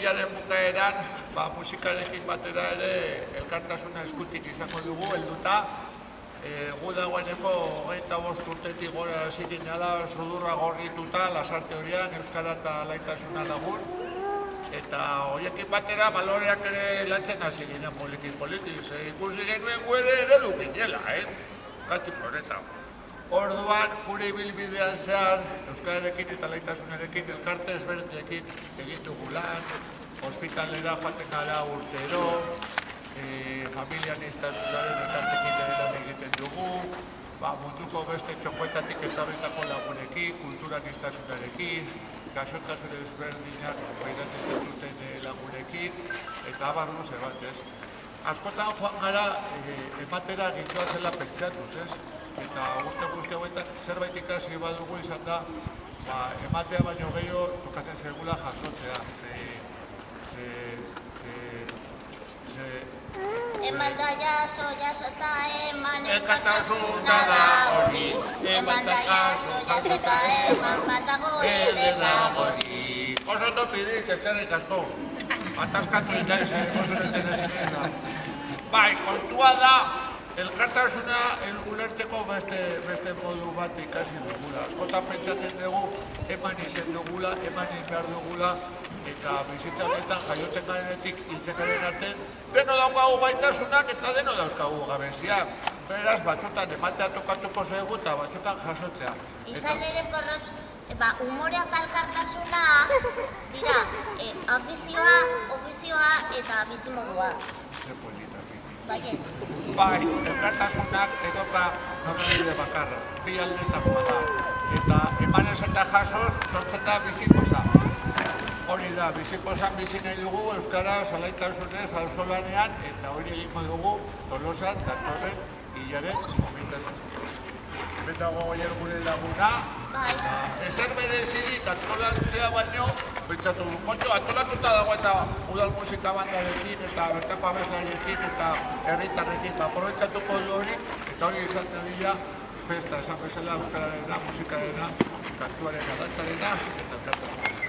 urriaren bukaeran, musikarekin batera ere elkartasuna eskutik izango dugu, helduta. Gu dagoeneko 25 urtetik gora hasi ginela sudurra gorrituta Lasarte horian, euskara eta laitasuna lagun. Eta horiekin batera baloreak ere lantzen hasi ginen poliki. Ikusi genuen guere eredu ginela, Kati horretan. Orduan, gure ibilbidean zehar, euskararekin eta laitasunarekin elkarte ezberdinekin egin dugu lan, ospitalera joaten gara urtero, familian iztasunaren elkartekin ere lan egiten dugu, munduko beste txokoetatik ezarritako lagunekin, kulturan iztasunarekin, gaixotasun ezberdinak pairatzen dituzten lagunekin, eta abar luze bat, Askotan joan gara ematera gintua zela pentsatuz, Eta urte guzti hauetan zerbait ikasi badugu izan da, ematea baino gehiago tokatzen zegula jasotzea. Eman da jaso eta eman elkartasuna da hori. Eman da jaso eta eman batago ederra hori. Oso ondo pidik, ezkerrik asko. Ataskatu inaiz, oso nintzen ezin da. Bai, kontua da, elkartasuna ulertzeko beste modu bat ikasi dugula. Askotan pentsatzen dugu, eman egiten dugula, eman egin behar dugula, eta bizitza honetan jaiotzen garenetik hiltzen garen arte, deno daukagu gaitasunak eta deno dauzkagu gabeziak. Beraz, batzutan ematea tokatuko zaigu eta batzutan jasotzea. Izan ere porrotz, humorea eta elkartasuna dira ofizioa eta bizimodua. Bai, elkartasunak edoka normabide bakarra, bi aldetakoa da. Eta emanez eta jasoz sortzen da bizipoza. Hori da, bizipozan bizi nahi dugu euskara salaitasunez auzolanean eta hori egingo dugu Tolosan, datorren hilaren 27. Betago goier gure laguna, ezer berezirik antolatzea baino, pentsatu du, kontxo, antolatuta dago eta udal musika bandarekin eta bertako abeslariekin eta herritarrekin aprobetxatuko du hori, eta hori izaten dira festa, esan bezala euskararena, musikarena, kantuarena, dantzarena eta elkartasuna.